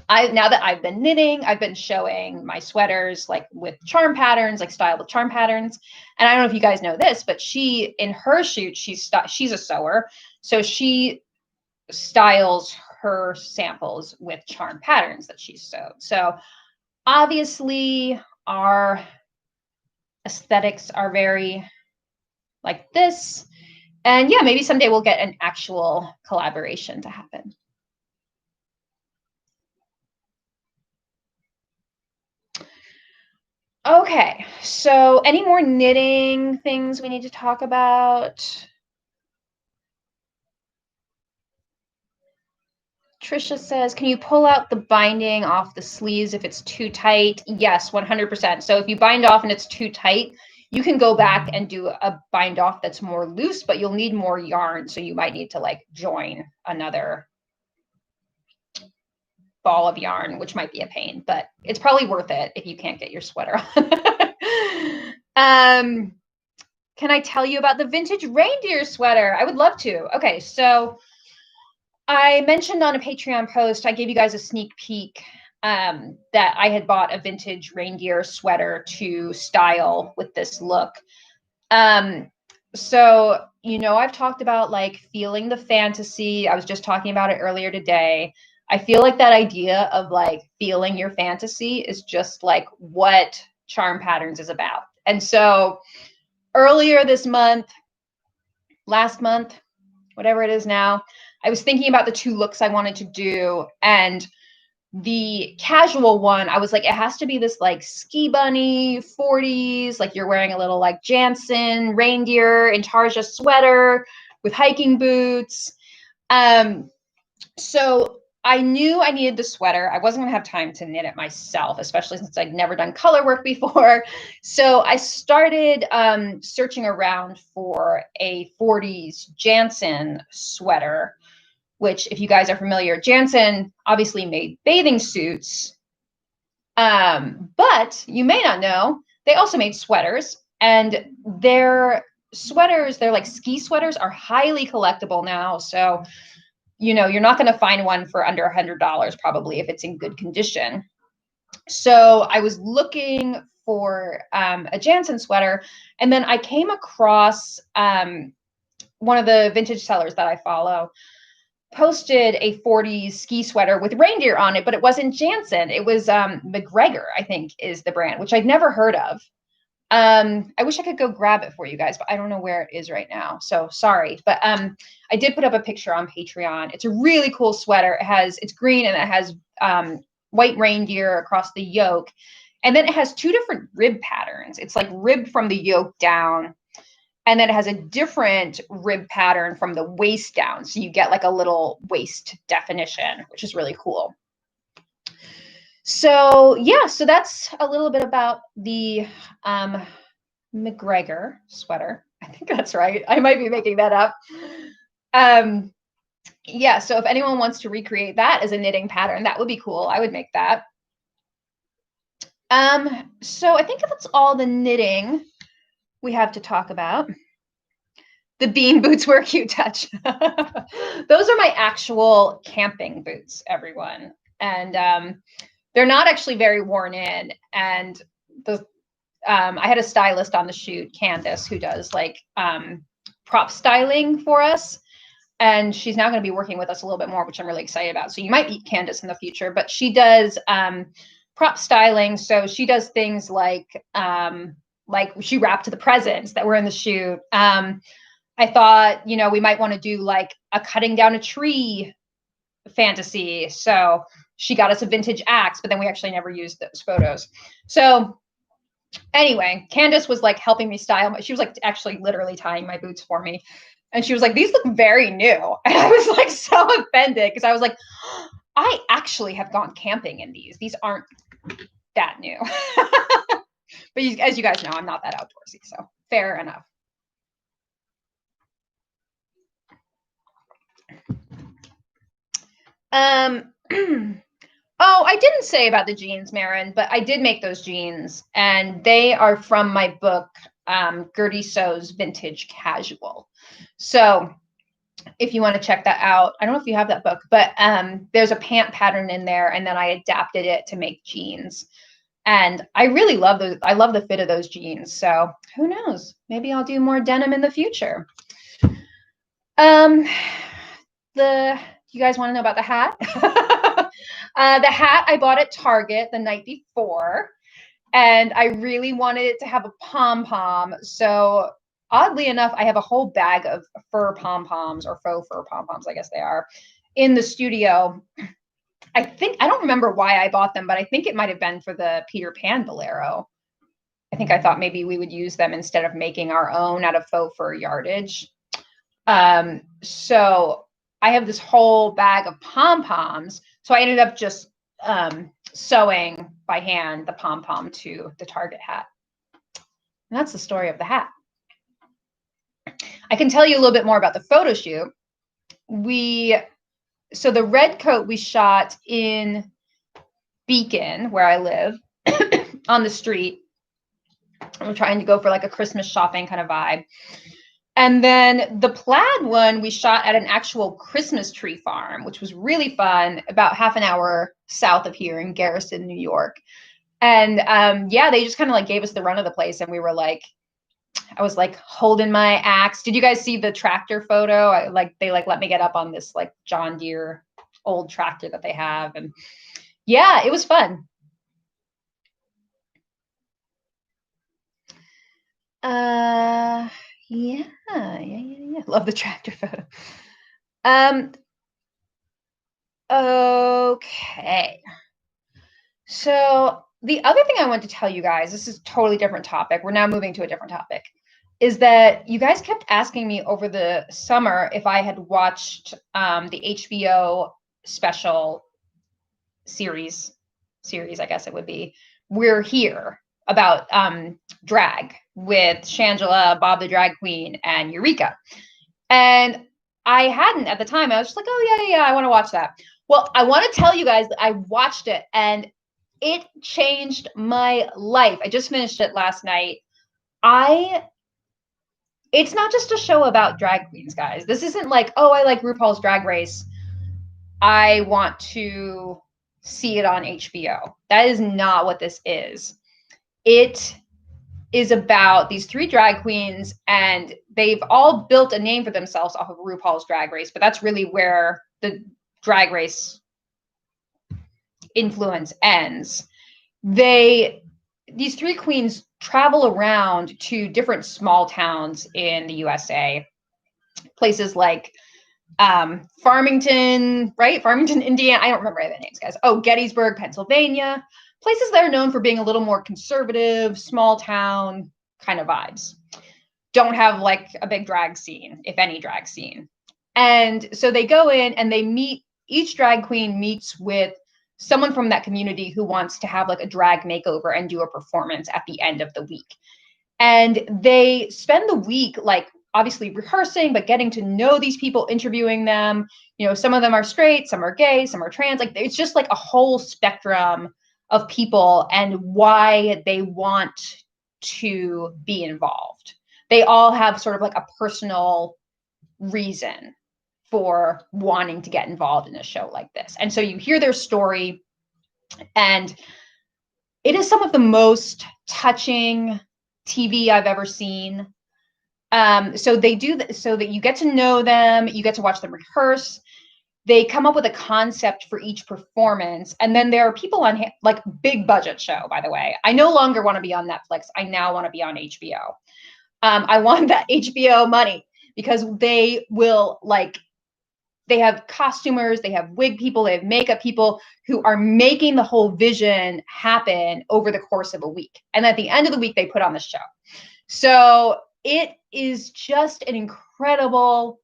now that I've been knitting, I've been showing my sweaters like with charm patterns, like style with charm patterns. And I don't know if you guys know this, but she, in her shoot, she's a sewer. So she styles her samples with charm patterns that she's sewed. So obviously our aesthetics are very like this. And yeah, maybe someday we'll get an actual collaboration to happen. Okay, so any more knitting things we need to talk about? Trisha says, can you pull out the binding off the sleeves if it's too tight? Yes, 100%. So if you bind off and it's too tight, you can go back and do a bind off that's more loose, but you'll need more yarn. So you might need to like join another ball of yarn, which might be a pain, but it's probably worth it if you can't get your sweater on. Can I tell you about the vintage reindeer sweater? I would love to. Okay, so I mentioned on a Patreon post, I gave you guys a sneak peek that I had bought a vintage reindeer sweater to style with this look. So, I've talked about like feeling the fantasy. I was just talking about it earlier today. I feel like that idea of like feeling your fantasy is just like what Charm Patterns is about. And so earlier this month, last month, whatever it is now, I was thinking about the two looks I wanted to do. And the casual one, I was like, it has to be this like ski bunny 40s, like you're wearing a little like Jansen reindeer Intarsia sweater with hiking boots. So I knew I needed the sweater. I wasn't gonna have time to knit it myself, especially since I'd never done color work before. So I started searching around for a 40s Jansen sweater, which if you guys are familiar, Jansen obviously made bathing suits, but you may not know, they also made sweaters, and their sweaters, they're like ski sweaters, are highly collectible now. So, you're not going to find one for under $100 probably if it's in good condition. So I was looking for a Jansen sweater, and then I came across one of the vintage sellers that I follow posted a 40s ski sweater with reindeer on it, but it wasn't Jansen. It was McGregor, I think is the brand, which I'd never heard of. I wish I could go grab it for you guys, but I don't know where it is right now. So sorry, but I did put up a picture on Patreon. It's a really cool sweater. It's green and it has white reindeer across the yoke. And then it has two different rib patterns. It's like ribbed from the yoke down. And then it has a different rib pattern from the waist down. So you get like a little waist definition, which is really cool. So yeah, so that's a little bit about the McGregor sweater. I think that's right. I might be making that up. Yeah, so if anyone wants to recreate that as a knitting pattern, that would be cool. I would make that. So I think that's all the knitting we have to talk about. The bean boots were a cute touch. Those are my actual camping boots, everyone. And they're not actually very worn in. And I had a stylist on the shoot, Candace, who does like prop styling for us. And she's now going to be working with us a little bit more, which I'm really excited about. So you might meet Candace in the future, but she does prop styling. So she does things like she wrapped the presents that were in the shoot. I thought, we might want to do like a cutting down a tree fantasy. So she got us a vintage axe, but then we actually never used those photos. So anyway, Candace was like helping me style. She was like actually literally tying my boots for me. And she was like, these look very new. And I was like so offended because I was like, I actually have gone camping in these. These aren't that new. But as you guys know, I'm not that outdoorsy. So fair enough. Oh, I didn't say about the jeans, Marin, but I did make those jeans, and they are from my book, Gertie Sew's Vintage Casual. So if you want to check that out, I don't know if you have that book, but there's a pant pattern in there, and then I adapted it to make jeans. And I really love those. I love the fit of those jeans. So who knows? Maybe I'll do more denim in the future. You guys want to know about the hat? The hat I bought at Target the night before, and I really wanted it to have a pom-pom. So oddly enough, I have a whole bag of fur pom-poms, or faux fur pom-poms, I guess they are, in the studio. I don't remember why I bought them, but I think it might have been for the Peter Pan bolero. I think I thought maybe we would use them instead of making our own out of faux fur yardage. So I have this whole bag of pom-poms. So I ended up just sewing by hand the pom-pom to the Target hat. And that's the story of the hat. I can tell you a little bit more about the photo shoot. So the red coat we shot in Beacon, where I live, on the street. We're trying to go for like a Christmas shopping kind of vibe. And then the plaid one we shot at an actual Christmas tree farm, which was really fun, about half an hour south of here in Garrison, New York. And they just kind of like gave us the run of the place, and we were like, I was like holding my axe. Did you guys see the tractor photo? They let me get up on this like John Deere old tractor that they have, and yeah, it was fun. Yeah. Love the tractor photo. Okay. So the other thing I want to tell you guys, this is a totally different topic. We're now moving to a different topic, is that you guys kept asking me over the summer if I had watched the HBO special series, I guess it would be, We're Here, about drag with Shangela, Bob the Drag Queen, and Eureka. And I hadn't at the time. I was just like, oh, yeah, I want to watch that. Well, I want to tell you guys that I watched it, and it changed my life. I just finished it last night. It's not just a show about drag queens, guys. This isn't like, oh, I like RuPaul's Drag Race, I want to see it on HBO. That is not what this is. It is about these three drag queens, and they've all built a name for themselves off of RuPaul's Drag Race, but that's really where the Drag Race influence ends. These three queens travel around to different small towns in the USA, places like Farmington, Indiana. I don't remember any of the names, guys. Oh, Gettysburg, Pennsylvania. Places that are known for being a little more conservative, small town kind of vibes. Don't have like a big drag scene, if any drag scene. And so they go in and they meet, each drag queen meets with someone from that community who wants to have like a drag makeover and do a performance at the end of the week. And they spend the week like obviously rehearsing, but getting to know these people, interviewing them. Some of them are straight, some are gay, some are trans. Like it's just like a whole spectrum of people and why they want to be involved. They all have sort of like a personal reason for wanting to get involved in a show like this. And so you hear their story, and it is some of the most touching TV I've ever seen. So they do so that you get to know them, you get to watch them rehearse. They come up with a concept for each performance, and then there are people on like big budget show. By the way, I no longer want to be on Netflix. I now want to be on HBO. I want that HBO money because they will like. They have costumers, they have wig people, they have makeup people who are making the whole vision happen over the course of a week. And at the end of the week, they put on the show. So it is just an incredible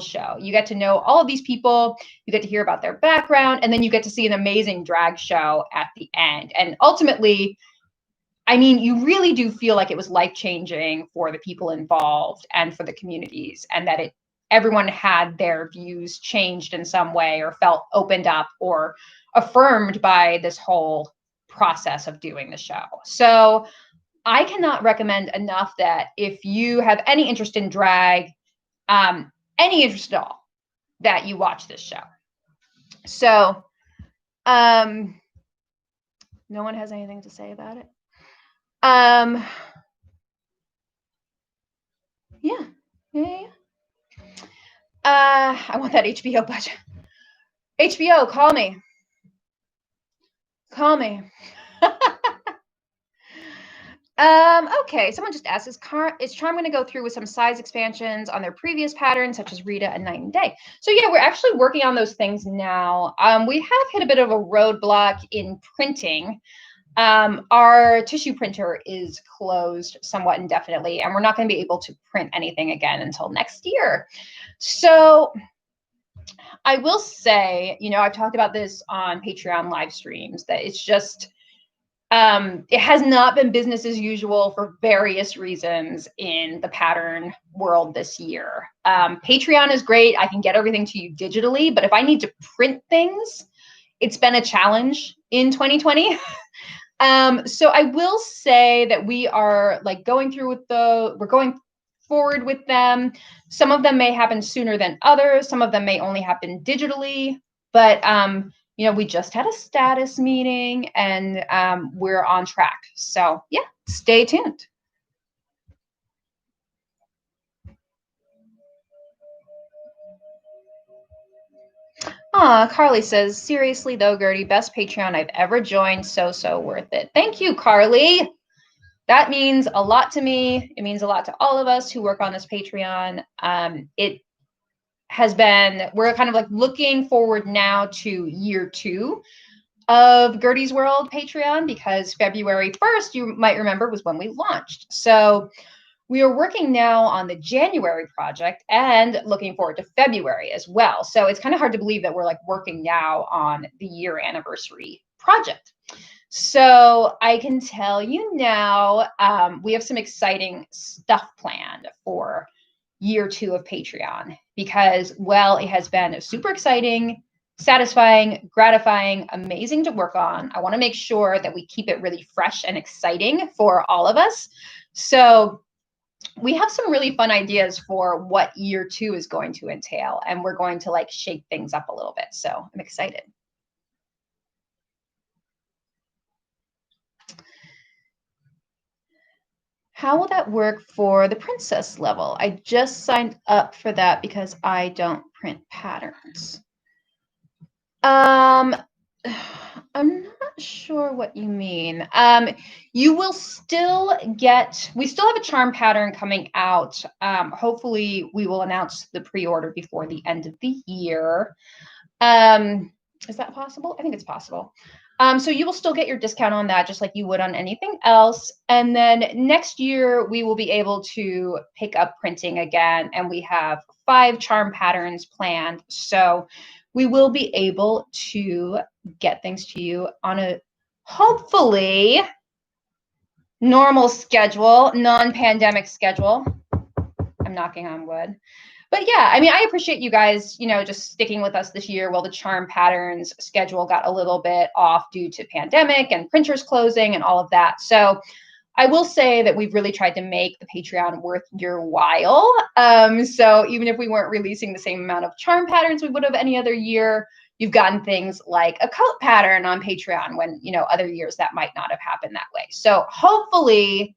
show. You get to know all of these people, you get to hear about their background, and then you get to see an amazing drag show at the end. And ultimately, I mean, you really do feel like it was life-changing for the people involved and for the communities, and that everyone had their views changed in some way or felt opened up or affirmed by this whole process of doing the show. So I cannot recommend enough that if you have any interest in drag, any interest at all, that you watch this show. So no one has anything to say about it. Yeah. I want that HBO budget. HBO, call me. Okay, someone just asked, is Charm going to go through with some size expansions on their previous patterns, such as Rita and Night and Day? So yeah, we're actually working on those things now. We have hit a bit of a roadblock in printing. Our tissue printer is closed somewhat indefinitely, and we're not going to be able to print anything again until next year. So I will say, you know, I've talked about this on Patreon live streams, that it's just, it has not been business as usual for various reasons in the pattern world this year. Patreon is great. I can get everything to you digitally, but if I need to print things, it's been a challenge in 2020. So I will say that we are like going forward with them. Some of them may happen sooner than others. Some of them may only happen digitally, but you know, we just had a status meeting and we're on track. So yeah, stay tuned. Carly says, seriously though, Gertie, best Patreon I've ever joined. So worth it. Thank you, Carly. That means a lot to me. It means a lot to all of us who work on this Patreon. It has been, we're kind of like looking forward now to year 2 of Gertie's World Patreon, because February 1st, you might remember, was when we launched. So we are working now on the January project and looking forward to February as well. So it's kind of hard to believe that we're like working now on the year anniversary project. So I can tell you now, we have some exciting stuff planned for year 2 of Patreon, because, well, it has been super exciting, satisfying, gratifying, amazing to work on. I want to make sure that we keep it really fresh and exciting for all of us. So we have some really fun ideas for what year 2 is going to entail, and we're going to like shake things up a little bit. So I'm excited. How will that work for the princess level? I just signed up for that because I don't print patterns. I'm not sure what you mean. You will still get, we still have a charm pattern coming out. Hopefully we will announce the pre-order before the end of the year. Is that possible? I think it's possible. So you will still get your discount on that, just like you would on anything else. And then next year, we will be able to pick up printing again. And we have 5 charm patterns planned. So we will be able to get things to you on a hopefully normal schedule, non-pandemic schedule. I'm knocking on wood. But yeah, I mean, I appreciate you guys, you know, just sticking with us this year while the charm patterns schedule got a little bit off due to pandemic and printers closing and all of that. So I will say that we've really tried to make the Patreon worth your while. So even if we weren't releasing the same amount of charm patterns we would have any other year, you've gotten things like a coat pattern on Patreon when, other years that might not have happened that way. So hopefully,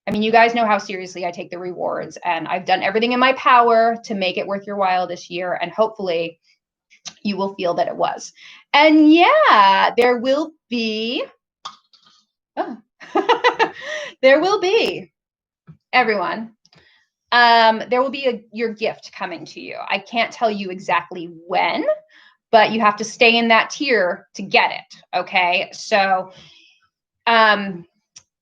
I mean, you guys know how seriously I take the rewards, and I've done everything in my power to make it worth your while this year. And hopefully you will feel that it was. And yeah, there will be, there will be, everyone, there will be your gift coming to you. I can't tell you exactly when, but you have to stay in that tier to get it. Okay. So,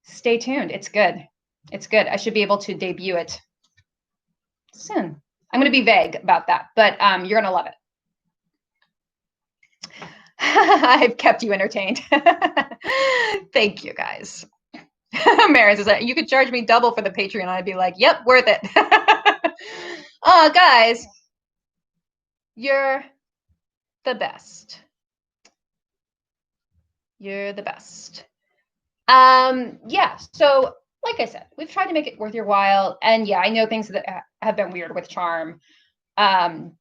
stay tuned. It's good. It's good. I should be able to debut it soon. I'm going to be vague about that, but, you're going to love it. I've kept you entertained. Thank you guys. Marin says that you could charge me double for the Patreon. I'd be like, yep, worth it. Oh, guys, you're the best. You're the best. Yeah, so like I said, we've tried to make it worth your while. And yeah, I know things that have been weird with Charm,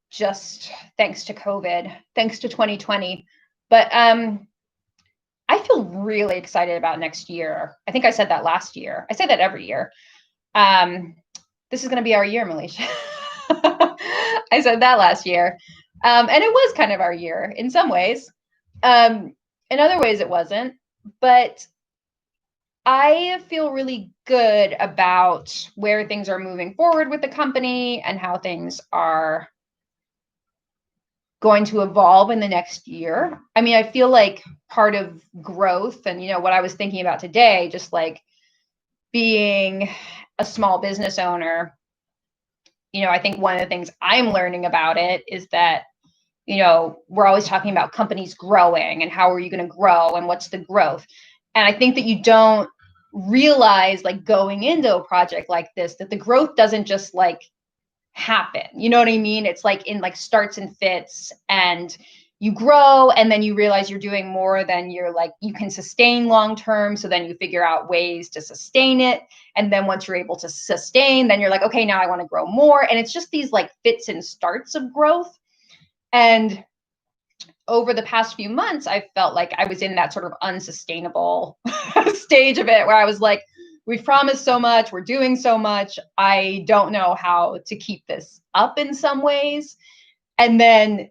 just thanks to COVID, thanks to 2020. But I feel really excited about next year. I think I said that last year. I say that every year. This is going to be our year, Malaysia. I said that last year. And it was kind of our year in some ways. In other ways, it wasn't. But I feel really good about where things are moving forward with the company and how things are going to evolve in the next year. I mean, I feel like part of growth and, what I was thinking about today, just like being a small business owner, I think one of the things I'm learning about it is that, we're always talking about companies growing and how are you going to grow and what's the growth. And I think that you don't realize, like, going into a project like this, that the growth doesn't just like happen. You know what I mean? It's like in like starts and fits, and you grow and then you realize you're doing more than you can sustain long term. So then you figure out ways to sustain it. And then once you're able to sustain, then you're like, okay, now I want to grow more. And it's just these like fits and starts of growth. And over the past few months, I felt like I was in that sort of unsustainable stage of it where I was like, we've promised so much, we're doing so much, I don't know how to keep this up in some ways. And then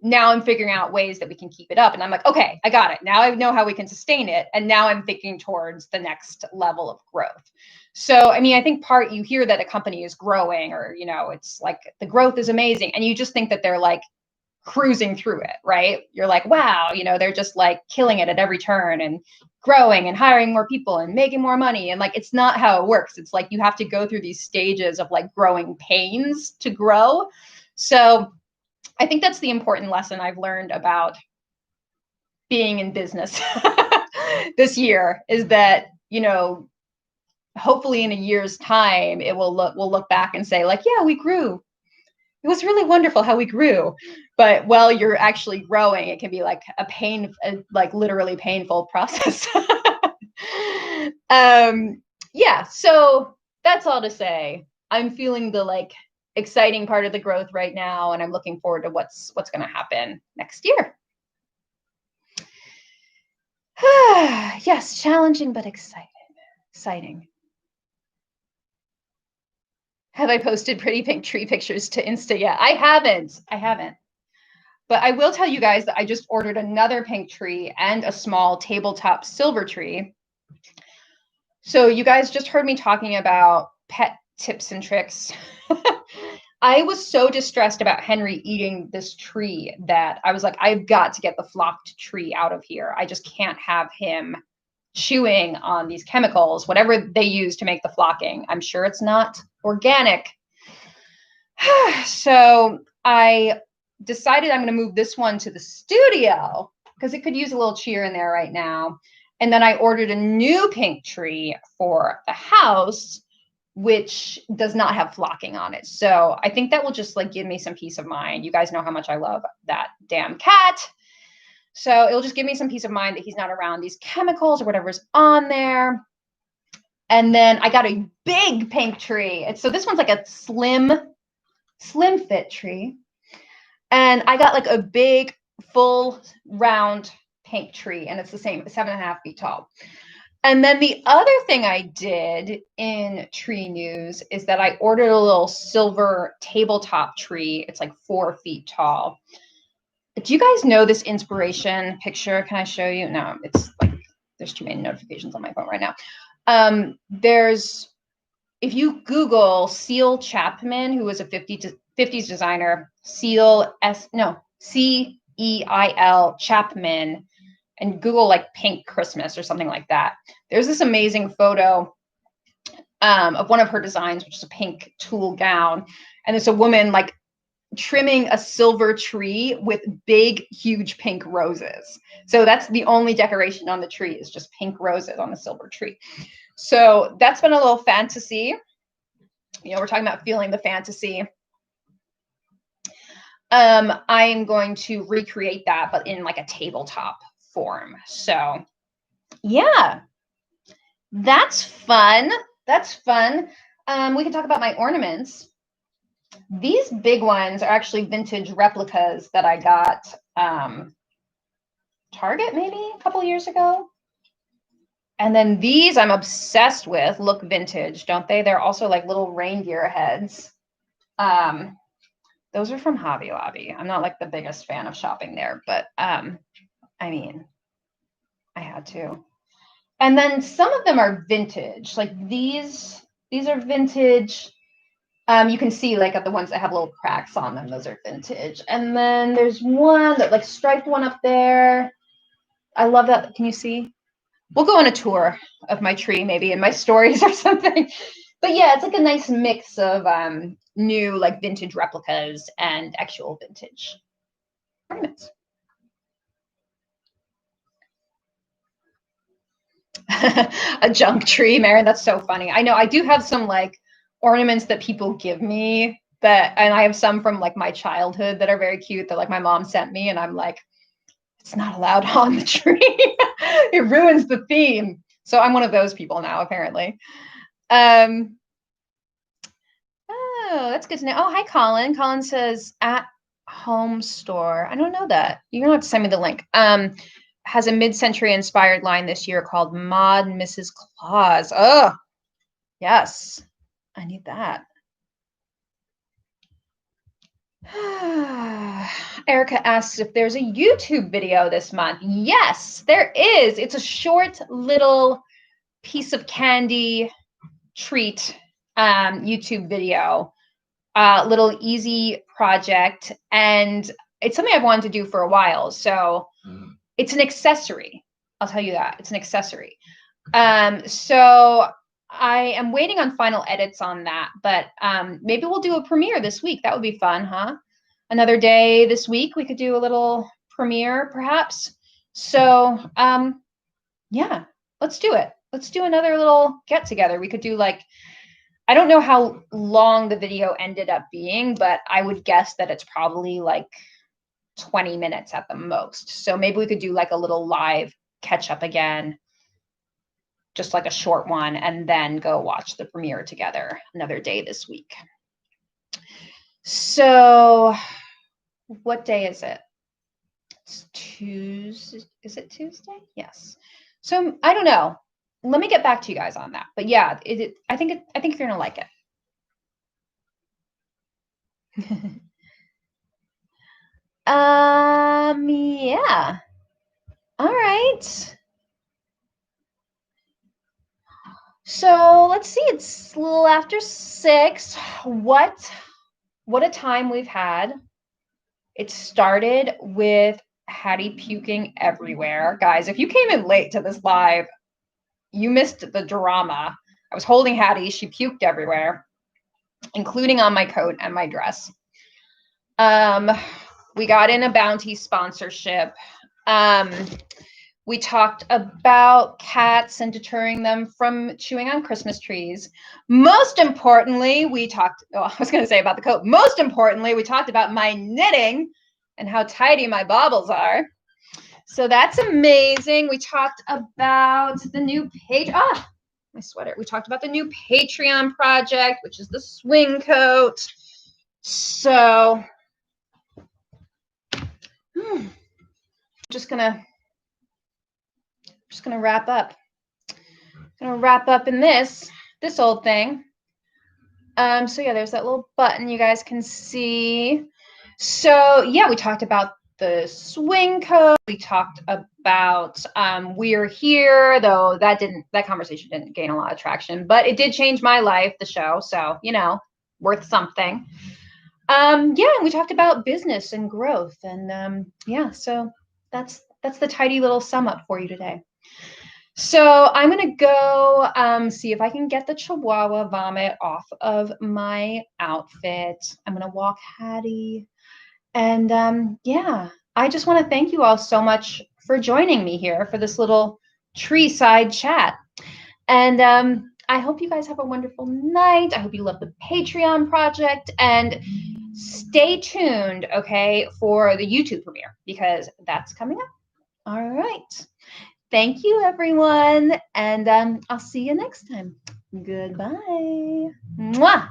now I'm figuring out ways that we can keep it up. And I'm like, okay, I got it. Now I know how we can sustain it. And now I'm thinking towards the next level of growth. So, I mean, I think you hear that a company is growing, or, it's like the growth is amazing. And you just think that they're like cruising through it, right? You're like, wow, they're just like killing it at every turn and growing and hiring more people and making more money. And like, it's not how it works. It's like, you have to go through these stages of like growing pains to grow. So I think that's the important lesson I've learned about being in business this year, is that, hopefully in a year's time, we'll look back and say like, yeah, we grew. It was really wonderful how we grew. But while you're actually growing, it can be like like literally painful process. Yeah, so that's all to say. I'm feeling the like exciting part of the growth right now, and I'm looking forward to what's going to happen next year. Yes, challenging but exciting. Have I posted pretty pink tree pictures to Insta yet? I haven't. But I will tell you guys that I just ordered another pink tree and a small tabletop silver tree. So you guys just heard me talking about pet tips and tricks. I was so distressed about Henry eating this tree that I was like, I've got to get the flocked tree out of here. I just can't have him chewing on these chemicals, whatever they use to make the flocking. I'm sure it's not organic. So I decided I'm going to move this one to the studio because it could use a little cheer in there right now. And then I ordered a new pink tree for the house, which does not have flocking on it. So I think that will just like give me some peace of mind. You guys know how much I love that damn cat. So it'll just give me some peace of mind that he's not around these chemicals or whatever's on there. And then I got a big pink tree. So this one's like a slim fit tree. And I got like a big, full, round pink tree, and it's the same, 7.5 feet tall. And then the other thing I did in tree news is that I ordered a little silver tabletop tree. It's like 4 feet tall. Do you guys know this inspiration picture? Can I show you? No, it's like there's too many notifications on my phone right now. If you Google Seal Chapman, who was a 50s designer, Ceil Chapman, and Google like pink Christmas or something like that. There's this amazing photo of one of her designs, which is a pink tulle gown. And it's a woman like trimming a silver tree with big, huge pink roses. So that's the only decoration on the tree, is just pink roses on the silver tree. So that's been a little fantasy. You know, we're talking about feeling the fantasy. I am going to recreate that, but in like a tabletop form. So yeah, that's fun. That's fun. We can talk about my ornaments. These big ones are actually vintage replicas that I got Target maybe a couple years ago. And then these I'm obsessed with, look vintage, don't they? They're also like little reindeer heads. Those are from Hobby Lobby. I'm not like the biggest fan of shopping there, but I mean, I had to. And then some of them are vintage, like these are vintage. You can see like at the ones that have little cracks on them, those are vintage. And then there's one that like striped one up there. I love that. Can you see? We'll go on a tour of my tree maybe in my stories or something. But yeah, it's like a nice mix of new like vintage replicas and actual vintage ornaments. A junk tree, Maren. That's so funny. I know I do have some like ornaments that people give me that, and I have some from like my childhood that are very cute that like my mom sent me, and I'm like, it's not allowed on the tree. It ruins the theme. So I'm one of those people now, apparently. Oh, that's good to know. Oh, hi, Colin. Colin says at home store. I don't know that. You're gonna have to send me the link. Has a mid-century inspired line this year called Maud Mrs. Claus. Oh, yes. I need that. Erica asks if there's a YouTube video this month. Yes, there is. It's a short little piece of candy treat YouTube video, little easy project, and it's something I've wanted to do for a while. So it's an accessory. I'll tell you that. It's an accessory. So I am waiting on final edits on that, but maybe we'll do a premiere this week. That would be fun, huh? Another day this week, we could do a little premiere, perhaps. So yeah, let's do it. Let's do another little get together. We could do like, I don't know how long the video ended up being, but I would guess that it's probably like 20 minutes at the most. So maybe we could do like a little live catch up again, just like a short one, and then go watch the premiere together another day this week. So what day is it? It's Tuesday. Is it Tuesday? Yes. So I don't know. Let me get back to you guys on that. But yeah, I think you're gonna like it. Yeah. All right. So let's see. It's a little after 6. What a time we've had. It started with Hattie puking everywhere. Guys, if you came in late to this live, you missed the drama. I was holding Hattie. She puked everywhere, including on my coat and my dress. We got in a Bounty sponsorship. We talked about cats and deterring them from chewing on Christmas trees. Most importantly, we talked, I was going to say about the coat. Most importantly, we talked about my knitting and how tidy my baubles are. So that's amazing. We talked about the new page. My sweater. We talked about the new Patreon project, which is the swing coat. So Just gonna wrap up. Gonna wrap up in this old thing. So yeah, there's that little button you guys can see. So yeah, we talked about the swing code. We talked about We're Here, though that conversation didn't gain a lot of traction, but it did change my life, the show. So, you know, worth something. Yeah, and we talked about business and growth. And yeah, so that's the tidy little sum up for you today. So I'm going to go see if I can get the Chihuahua vomit off of my outfit. I'm going to walk Hattie. And yeah, I just want to thank you all so much for joining me here for this little tree-side chat. And I hope you guys have a wonderful night. I hope you love the Patreon project. And stay tuned, okay, for the YouTube premiere because that's coming up. All right. Thank you, everyone. And I'll see you next time. Goodbye. Mwah.